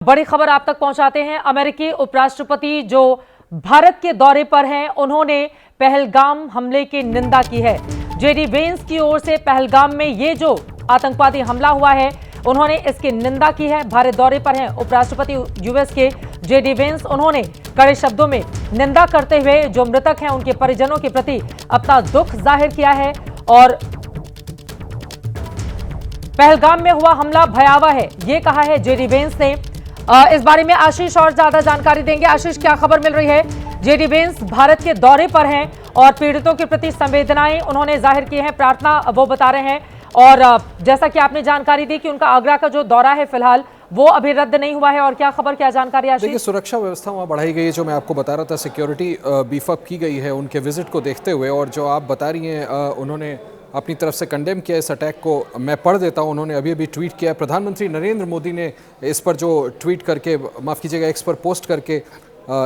बड़ी खबर आप तक पहुंचाते हैं। अमेरिकी उपराष्ट्रपति जो भारत के दौरे पर हैं, उन्होंने पहलगाम हमले की निंदा की है। जेडी वेंस की ओर से पहलगाम में ये जो आतंकवादी हमला हुआ है, उन्होंने इसकी निंदा की है। भारत दौरे पर हैं उपराष्ट्रपति यूएस के जेडी वेंस। उन्होंने कड़े शब्दों में निंदा करते हुए जो मृतक हैं उनके परिजनों के प्रति अपना दुख जाहिर किया है और पहलगाम में हुआ हमला भयावह है, ये कहा है जेडी वेंस ने। इस बारे में आशीष और ज्यादा जानकारी देंगे। आशीष, क्या खबर मिल रही है? जेडी वेंस भारत के दौरे पर हैं और पीड़ितों के प्रति संवेदनाएं उन्होंने जाहिर की हैं, प्रार्थना वो बता रहे हैं। और जैसा कि आपने जानकारी दी कि उनका आगरा का जो दौरा है फिलहाल वो अभी रद्द नहीं हुआ है। और क्या खबर, क्या जानकारी आशीष? देखिए, सुरक्षा व्यवस्था वहाँ बढ़ाई गई है, जो मैं आपको बता रहा था। सिक्योरिटी बीफअप की गई है उनके विजिट को देखते हुए। और जो आप बता रही हैं, उन्होंने अपनी तरफ से कंडेम किया इस अटैक को। मैं पढ़ देता हूं, उन्होंने अभी ट्वीट किया। प्रधानमंत्री नरेंद्र मोदी ने इस पर जो ट्वीट करके, माफ़ कीजिएगा, एक्स पर पोस्ट करके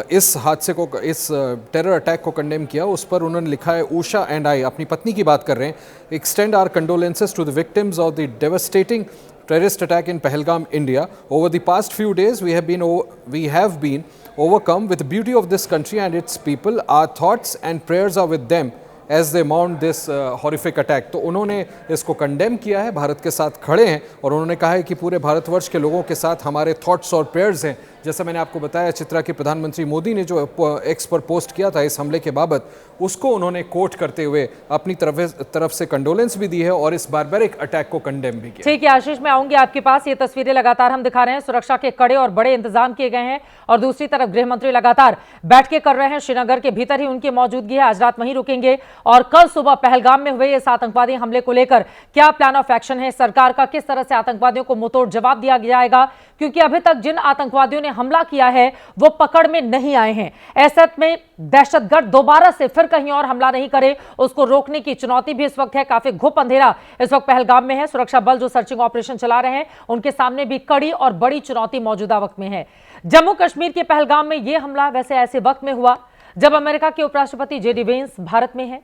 इस हादसे को, इस टेरर अटैक को कंडेम किया। उस पर उन्होंने लिखा है, उषा एंड आई, अपनी पत्नी की बात कर रहे हैं, extend our condolences to the victims of the devastating terrorist attack in Pahalgam, India. Over the past few days, we have been overcome with the beauty of this country and its people. Our thoughts and prayers are with them as they mount this horrific attack. तो उन्होंने इसको condemn किया है, भारत के साथ खड़े हैं और उन्होंने कहा है कि पूरे भारतवर्ष के लोगों के साथ हमारे थॉट्स और प्रेयर्स हैं। जैसा मैंने आपको बताया, चित्रा के प्रधानमंत्री मोदी ने जो एक्स पर पोस्ट किया था इस हमले के बाबत, उसको उन्होंने कोट करते हुए अपनी तरफ से कंडोलेंस भी दी है और इस बारबैरिक अटैक को कंडेम भी किया। ठीक है आशीष, मैं आऊंगी आपके पास। ये तस्वीरें लगातार हम दिखा रहे हैं, सुरक्षा के कड़े और बड़े इंतजाम किए गए हैं और दूसरी तरफ गृह मंत्री लगातार बैठकें कर रहे हैं। श्रीनगर के भीतर ही उनकी मौजूदगी है, आज रात वहीं रुकेंगे। और कल सुबह पहलगाम में हुए इस आतंकवादी हमले को लेकर क्या प्लान ऑफ एक्शन है सरकार का, किस तरह से आतंकवादियों को मुंहतोड़ जवाब दिया जाएगा, क्योंकि अभी तक जिन आतंकवादियों ने हमला किया है वो पकड़ में नहीं आए हैं। ऐसे में दहशतगर्द दोबारा से फिर कहीं और हमला नहीं करे, उसको रोकने की चुनौती भी इस वक्त है। काफी घुप अंधेरा इस वक्त पहलगाम में है। सुरक्षा बल जो सर्चिंग ऑपरेशन चला रहे हैं, उनके सामने भी कड़ी और बड़ी चुनौती मौजूदा वक्त में है। जम्मू कश्मीर के पहलगाम में यह हमला वैसे ऐसे वक्त में हुआ जब अमेरिका के उपराष्ट्रपति जेडी वेंस भारत में है,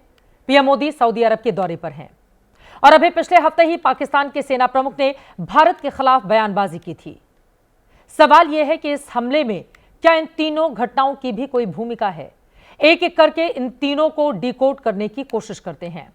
पीएम मोदी सऊदी अरब के दौरे पर हैं और अभी पिछले हफ्ते ही पाकिस्तान के सेना प्रमुख ने भारत के खिलाफ बयानबाजी की थी। सवाल यह है कि इस हमले में क्या इन तीनों घटनाओं की भी कोई भूमिका है? एक एक करके इन तीनों को डिकोड करने की कोशिश करते हैं।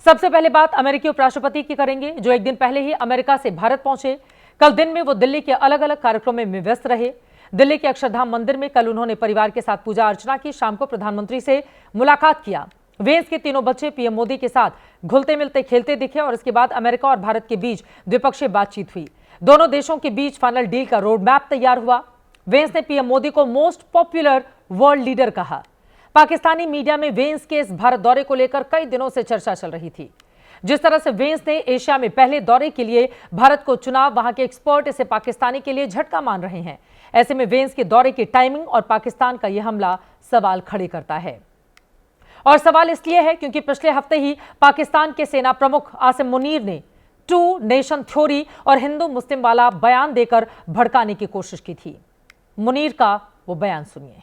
सबसे पहले बात अमेरिकी उपराष्ट्रपति की करेंगे, जो एक दिन पहले ही अमेरिका से भारत पहुंचे। कल दिन में वो दिल्ली के अलग अलग कार्यक्रमों में व्यस्त रहे। दिल्ली के अक्षरधाम मंदिर में कल उन्होंने परिवार के साथ पूजा अर्चना की। शाम को प्रधानमंत्री से मुलाकात किया। वेंस के तीनों बच्चे पीएम मोदी के साथ घुलते मिलते खेलते दिखे और इसके बाद अमेरिका और भारत के बीच द्विपक्षीय बातचीत हुई। दोनों देशों के बीच फाइनल डील का रोड मैप तैयार हुआ। वेंस ने पीएम मोदी को मोस्ट पॉपुलर वर्ल्ड लीडर कहा। पाकिस्तानी मीडिया में वेंस के इस भारत दौरे को लेकर कई दिनों से चर्चा चल रही थी। जिस तरह से वेंस ने एशिया में पहले दौरे के लिए भारत को चुना, वहां के एक्सपर्ट इसे पाकिस्तानी के लिए झटका मान रहे हैं। ऐसे में वेंस के दौरे की टाइमिंग और पाकिस्तान का यह हमला सवाल खड़े करता है। और सवाल इसलिए है क्योंकि पिछले हफ्ते ही पाकिस्तान के सेना प्रमुख आसिम मुनीर ने टू नेशन थ्योरी और हिंदू मुस्लिम वाला बयान देकर भड़काने की कोशिश की थी। मुनीर का वो बयान सुनिए।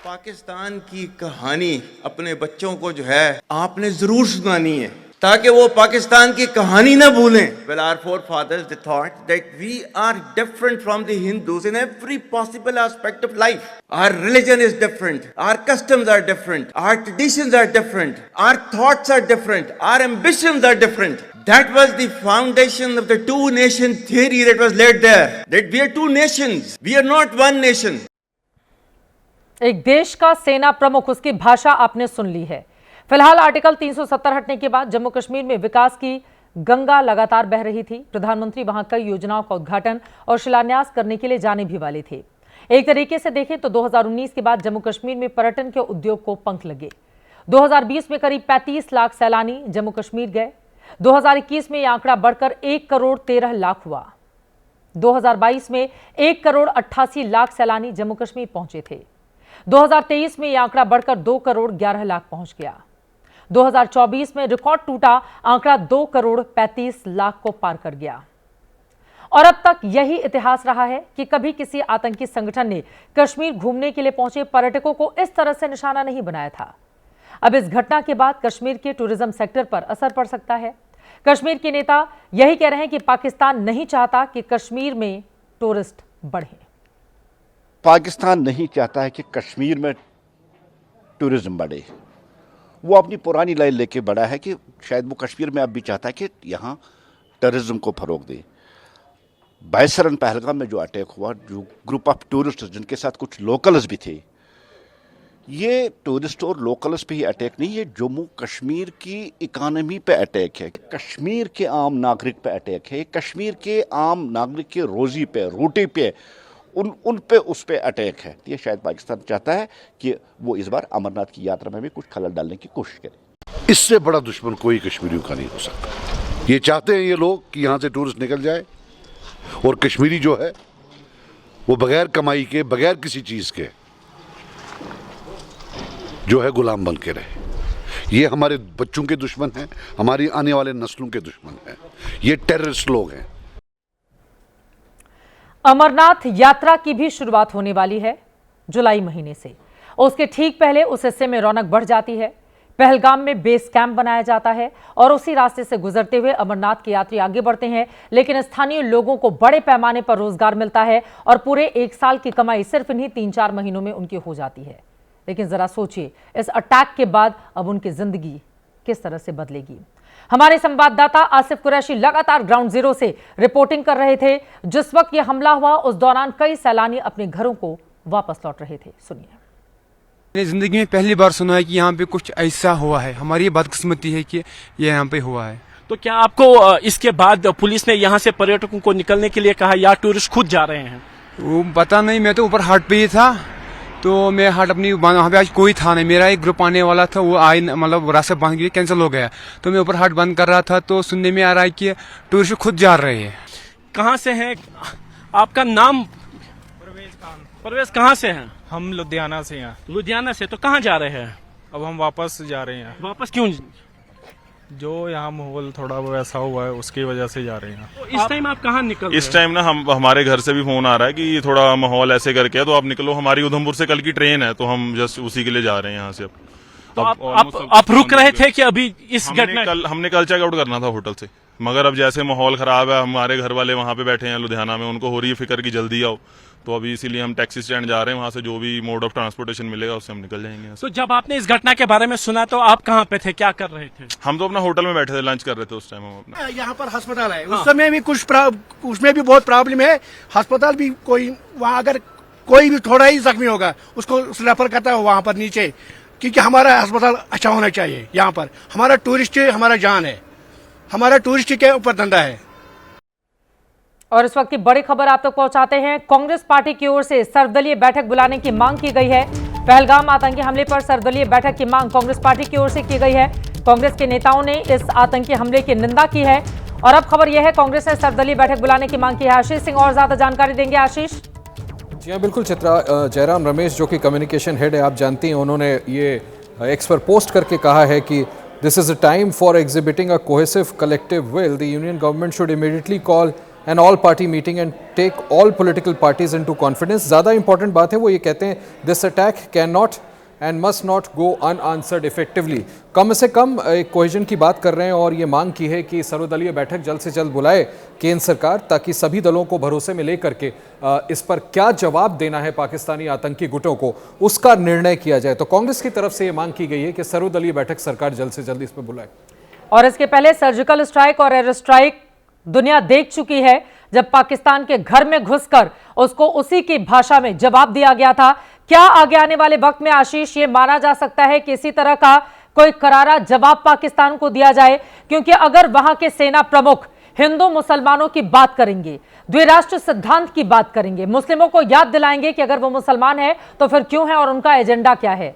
पाकिस्तान की कहानी अपने बच्चों को जो है आपने जरूर सुनानी है, ताकि वो पाकिस्तान की कहानी ना भूलें। Well, our forefathers they thought that we are different from the Hindus in every possible aspect of life. Our religion is different, our customs are different, our traditions are different, our thoughts are different, our ambitions are different. That was the foundation of the two nation theory that was laid there. That we are two nations, we are not one nation. एक देश का सेना प्रमुख, उसकी भाषा आपने सुन ली है। फिलहाल आर्टिकल 370 हटने के बाद जम्मू कश्मीर में विकास की गंगा लगातार बह रही थी। प्रधानमंत्री वहां कई योजनाओं का उद्घाटन और शिलान्यास करने के लिए जाने भी वाले थे। एक तरीके से देखें तो 2019 के बाद जम्मू कश्मीर में पर्यटन के उद्योग को पंख लगे। 2020 में करीब 35 लाख सैलानी जम्मू कश्मीर गए। 2021 में यह आंकड़ा बढ़कर 1 करोड़ 13 लाख हुआ। 2022 में 1 करोड़ 88 लाख सैलानी जम्मू कश्मीर पहुंचे थे। 2023 में यह आंकड़ा बढ़कर 2 करोड़ 11 लाख पहुंच गया। 2024 में रिकॉर्ड टूटा आंकड़ा 2 करोड़ 35 लाख को पार कर गया। और अब तक यही इतिहास रहा है कि कभी किसी आतंकी संगठन ने कश्मीर घूमने के लिए पहुंचे पर्यटकों को इस तरह से निशाना नहीं बनाया था। अब इस घटना के बाद कश्मीर के टूरिज्म सेक्टर पर असर पड़ सकता है। कश्मीर के नेता यही कह रहे हैं कि पाकिस्तान नहीं चाहता कि कश्मीर में टूरिस्ट बढ़े। पाकिस्तान नहीं चाहता है कि कश्मीर में टूरिज्म बढ़े। वो अपनी पुरानी लाइन लेके बढ़ा है कि शायद वो कश्मीर में अब भी चाहता है कि यहाँ टूरिज्म को फरोग दे। 22 रन पहलगाम में जो अटैक हुआ, जो ग्रुप ऑफ टूरिस्ट जिनके साथ कुछ लोकल्स भी थे, ये टूरिस्ट और लोकल्स पे ही अटैक नहीं, ये जम्मू कश्मीर की इकानमी पे अटैक है, कश्मीर के आम नागरिक पे अटैक है, कश्मीर के आम नागरिक के रोजी पे, रोटी पे, उन पे उस पे अटैक है। ये शायद पाकिस्तान चाहता है कि वो इस बार अमरनाथ की यात्रा में भी कुछ खलल डालने की कोशिश करे। इससे बड़ा दुश्मन कोई कश्मीरियों का नहीं हो सकता। ये चाहते हैं ये लोग कि यहाँ से टूरिस्ट निकल जाए और कश्मीरी जो है वो बगैर कमाई के, बगैर किसी चीज़ के जो है गुलाम बन के रहे। ये हमारे बच्चों के दुश्मन हैं, हमारी आने वाले नस्लों के दुश्मन हैं, ये टेररिस्ट लोग हैं। अमरनाथ यात्रा की भी शुरुआत होने वाली है जुलाई महीने से। उसके ठीक पहले उस हिस्से में रौनक बढ़ जाती है। पहलगाम में बेस कैंप बनाया जाता है और उसी रास्ते से गुजरते हुए अमरनाथ के यात्री आगे बढ़ते हैं, लेकिन स्थानीय लोगों को बड़े पैमाने पर रोजगार मिलता है और पूरे 1 साल की कमाई सिर्फ इन्हीं 3-4 महीनों में उनकी हो जाती है। लेकिन जरा सोचिए, इस अटैक के बाद अब उनकी जिंदगी किस तरह से बदलेगी। हमारे संवाददाता आसिफ कुरैशी लगातार ग्राउंड जीरो से रिपोर्टिंग कर रहे थे। जिस वक्त यह हमला हुआ उस दौरान कई सैलानी अपने घरों को वापस लौट रहे थे। सुनिए। मैंने जिंदगी में पहली बार सुना है कि यहाँ पे कुछ ऐसा हुआ है। हमारी ये बदकिस्मती है कि ये यहाँ पे हुआ है। तो क्या आपको इसके बाद पुलिस ने यहाँ से पर्यटकों को निकलने के लिए कहा या टूरिस्ट खुद जा रहे हैं? वो पता नहीं, मैं तो ऊपर हाट पे ही था, तो मैं हाट अपनी वहाँ पे आज कोई था नहीं। मेरा एक ग्रुप आने वाला था, वो आए मतलब रास्ता बंद गया, कैंसिल हो गया। तो मैं ऊपर हाट बंद कर रहा था तो सुनने में आ रहा है कि टूरिस्ट खुद जा रहे हैं। कहाँ से हैं? आपका नाम? परवेज कहाँ से हैं? हम लुधियाना से हैं। लुधियाना से। तो कहाँ जा रहे हैं? अब हम वापस जा रहे हैं। वापस क्यों? जो यहाँ माहौल थोड़ा वैसा हुआ है उसकी वजह से जा रहे हैं। तो इस टाइम आप कहाँ निकल रहे हैं? इस टाइम ना हमारे घर से भी फोन आ रहा है कि ये थोड़ा माहौल ऐसे करके है, तो आप निकलो। हमारी उधमपुर से कल की ट्रेन है, तो हम जस्ट उसी के लिए जा रहे हैं यहाँ से। अब तो आप रुक रहे थे कि अभी इस घटना? हमने कल चेकआउट करना था होटल से, मगर अब जैसे माहौल खराब है, हमारे घर वाले वहाँ पे बैठे हैं लुधियाना में, उनको हो रही है फिक्र की जल्दी आओ, तो अभी इसीलिए हम टैक्सी स्टैंड जा रहे हैं। वहाँ से जो भी मोड ऑफ ट्रांसपोर्टेशन मिलेगा उससे हम निकल जाएंगे। तो जब आपने इस घटना के बारे में सुना तो आप कहाँ पे थे, क्या कर रहे थे? हम तो अपना होटल में बैठे थे, लंच कर रहे थे उस टाइम। हम अपना यहाँ पर अस्पताल है, उस समय भी उसमें भी बहुत प्रॉब्लम है। अस्पताल भी कोई वहाँ अगर कोई भी थोड़ा ही जख्मी होगा उसको रेफर करता है वहाँ पर नीचे, क्योंकि हमारा अस्पताल अच्छा होना चाहिए। यहाँ पर हमारा टूरिस्ट हमारा जान है, हमारा टूरिस्ट के ऊपर धंधा है। और इस वक्त की बड़ी खबर आप तक पहुंचाते हैं। कांग्रेस पार्टी की ओर से सर्वदलीय बैठक बुलाने की मांग की गई है। पहलगाम आतंकी हमले पर सर्वदलीय बैठक की मांग कांग्रेस पार्टी की ओर से की गई है। कांग्रेस के नेताओं ने इस आतंकी हमले की निंदा की है। और अब खबर यह है, कांग्रेस ने सर्वदलीय बैठक बुलाने की मांग की है। आशीष सिंह और ज्यादा जानकारी देंगे। आशीष। जी हाँ, बिल्कुल चित्रा। जयराम रमेश जो कि कम्युनिकेशन हेड है, आप जानती हैं, उन्होंने ये एक्स पर पोस्ट करके कहा है कि this is a time for exhibiting a cohesive collective will. The union government should immediately call an all party meeting and take all political parties into confidence। ज़्यादा इंपॉर्टेंट बात है, वो ये कहते हैं this attack can not end must not go unanswered effectively. कम से कम एक कोहेजन की बात कर रहे हैं और ये मांग की है कि सर्वदलीय बैठक जल्द से जल्द बुलाए केंद्र सरकार, ताकि सभी दलों को भरोसे में लेकर के इस पर क्या जवाब देना है पाकिस्तानी आतंकी गुटों को, उसका निर्णय किया जाए। तो कांग्रेस की तरफ से ये मांग की गई है कि सर्वदलीय बैठक सरकार जल्द से जल्द इस पर बुलाए। और इसके पहले सर्जिकल स्ट्राइक और एयर स्ट्राइक दुनिया देख चुकी है, जब पाकिस्तान के घर में घुसकर उसको उसी की भाषा में जवाब दिया गया था। क्या आगे आने वाले वक्त में आशीष ये माना जा सकता है कि इसी तरह का कोई करारा जवाब पाकिस्तान को दिया जाए? क्योंकि अगर वहां के सेना प्रमुख हिंदू मुसलमानों की बात करेंगे, द्विराष्ट्र सिद्धांत की बात करेंगे, मुस्लिमों को याद दिलाएंगे कि अगर वो मुसलमान है तो फिर क्यों है और उनका एजेंडा क्या है,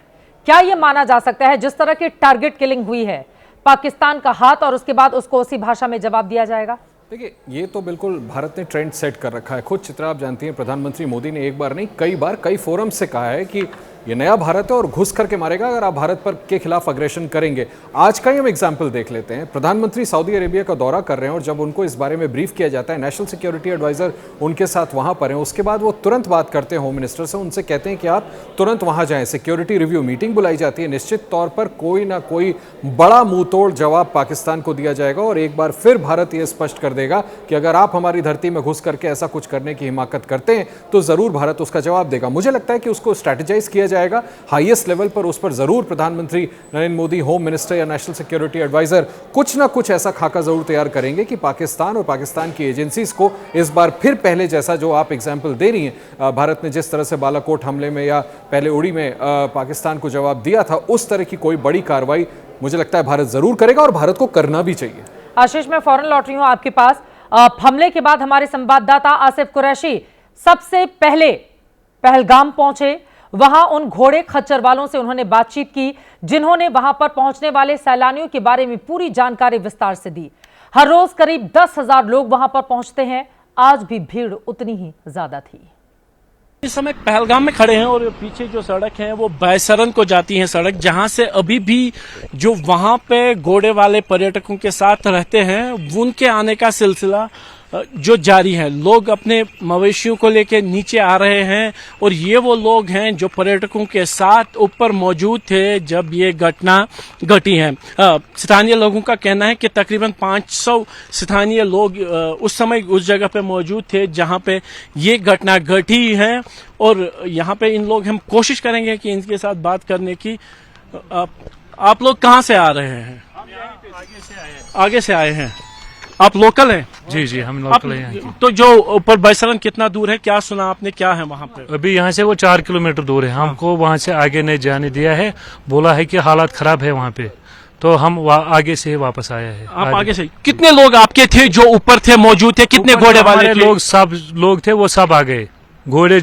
क्या यह माना जा सकता है जिस तरह की टारगेट किलिंग हुई है पाकिस्तान का हाथ और उसके बाद उसको उसी भाषा में जवाब दिया जाएगा? देखिए, ये तो बिल्कुल भारत ने ट्रेंड सेट कर रखा है। खुद चित्रा आप जानती हैं, प्रधानमंत्री मोदी ने एक बार नहीं कई बार कई फोरम से कहा है कि ये नया भारत है और घुस करके मारेगा अगर आप भारत पर के खिलाफ अग्रेशन करेंगे। आज का ही हम एग्जाम्पल देख लेते हैं। प्रधानमंत्री सऊदी अरेबिया का दौरा कर रहे हैं और जब उनको इस बारे में ब्रीफ किया जाता है, नेशनल सिक्योरिटी एडवाइजर उनके साथ वहां पर हैं, उसके बाद वो तुरंत बात करते हैं होम मिनिस्टर से, उनसे कहते हैं कि आप तुरंत वहां जाएं। सिक्योरिटी रिव्यू मीटिंग बुलाई जाती है, निश्चित तौर पर कोई ना कोई बड़ा मुंहतोड़ जवाब पाकिस्तान को दिया जाएगा और एक बार फिर भारत ये स्पष्ट कर देगा कि अगर आप हमारी धरती में घुस करके ऐसा कुछ करने की हिमाकत करते हैं तो जरूर भारत उसका जवाब देगा। मुझे लगता है कि उसको स्ट्रैटेजाइज किया जाएगा हाईएस्ट लेवल पर, उस पर जरूर प्रधानमंत्री नरेंद्र मोदी, होम मिनिस्टर या नेशनल सिक्योरिटी एडवाइजर कुछ ना कुछ ऐसा खाका जरूर तैयार करेंगे कि पाकिस्तान और पाकिस्तान की एजेंसीज को इस बार फिर पहले जैसा, जो आप एग्जाम्पल दे रही हैं, भारत ने जिस तरह से बालाकोट हमले में या पहले उड़ी में पाकिस्तान को जवाब दिया था, उस तरह की कोई बड़ी कार्रवाई मुझे लगता है भारत जरूर करेगा और भारत को करना भी चाहिए। आशीष, मैं फौरन लौट रही हूं आपके पास। हमले के बाद हमारे संवाददाता आसिफ कुरैशी सबसे पहले पहलगाम पहुंचे, वहां उन घोड़े खच्चर वालों से उन्होंने बातचीत की जिन्होंने वहां पर पहुंचने वाले सैलानियों के बारे में पूरी जानकारी विस्तार से दी। हर रोज करीब 10,000 लोग वहां पर पहुंचते हैं, आज भी भीड़ उतनी ही ज्यादा थी। इस समय पहलगाम में खड़े हैं और पीछे जो सड़क है वो बैसरन को जाती है सड़क, जहां से अभी भी जो वहां पे घोड़े वाले पर्यटकों के साथ रहते हैं उनके आने का सिलसिला जो जारी है। लोग अपने मवेशियों को लेकर नीचे आ रहे हैं और ये वो लोग हैं जो पर्यटकों के साथ ऊपर मौजूद थे जब ये घटना घटी है। स्थानीय लोगों का कहना है कि तकरीबन 500 स्थानीय लोग उस समय उस जगह पे मौजूद थे जहां पे ये घटना घटी है और यहाँ पे इन लोग, हम कोशिश करेंगे कि इनके साथ बात करने की। आप लोग कहाँ से आ रहे हैं? आगे से आए हैं। आप लोकल हैं? जी जी, हम लोकल हैं। तो जो ऊपर बैसरन कितना दूर है, क्या सुना आपने, क्या है वहाँ पे? अभी यहाँ से वो 4 किलोमीटर दूर है, हमको वहाँ से आगे नहीं जाने दिया है, बोला है कि हालात खराब है वहाँ पे, तो हम आगे से वापस आए हैं। आप आगे से? कितने लोग आपके थे जो ऊपर थे, मौजूद थे? कितने घोड़े वाले लोग? सब लोग थे, वो सब आ गए। घोड़े